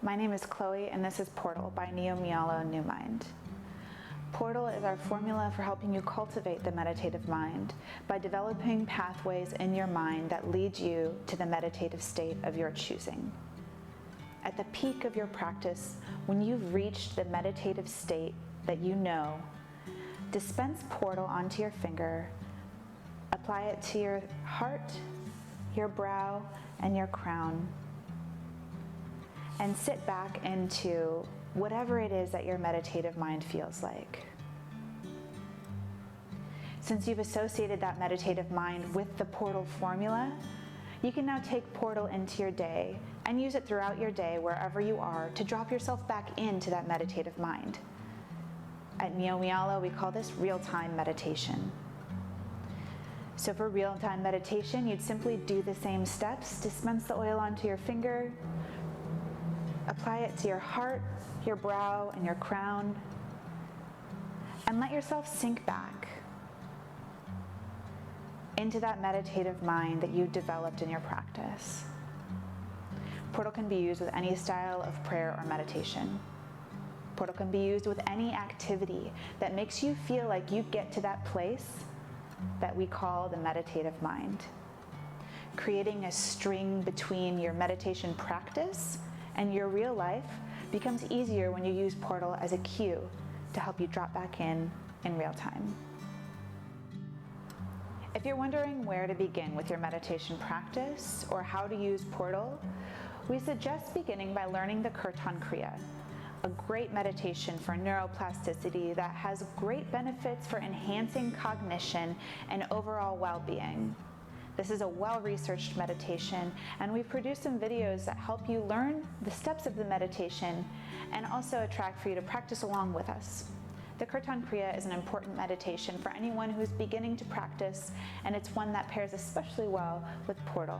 My name is Chloe, and this is Portal by Myalo New Mind. Portal is our formula for helping you cultivate the meditative mind by developing pathways in your mind that lead you to the meditative state of your choosing. At the peak of your practice, when you've reached the meditative state that you know, dispense Portal onto your finger, apply it to your heart, your brow, and your crown, and sit back into whatever it is that your meditative mind feels like. Since you've associated that meditative mind with the Portal formula, you can now take Portal into your day and use it throughout your day wherever you are to drop yourself back into that meditative mind. At Myalo, we call this real-time meditation. So for real-time meditation, you'd simply do the same steps, dispense the oil onto your finger, apply it to your heart, your brow, and your crown, and let yourself sink back into that meditative mind that you developed in your practice. Portal can be used with any style of prayer or meditation. Portal can be used with any activity that makes you feel like you get to that place that we call the meditative mind. Creating a string between your meditation practice and your real life becomes easier when you use Portal as a cue to help you drop back in real time. If you're wondering where to begin with your meditation practice or how to use Portal, we suggest beginning by learning the Kirtan Kriya, a great meditation for neuroplasticity that has great benefits for enhancing cognition and overall well-being. This is a well-researched meditation, and we've produced some videos that help you learn the steps of the meditation and also a track for you to practice along with us. The Kirtan Kriya is an important meditation for anyone who's beginning to practice, and it's one that pairs especially well with Portal.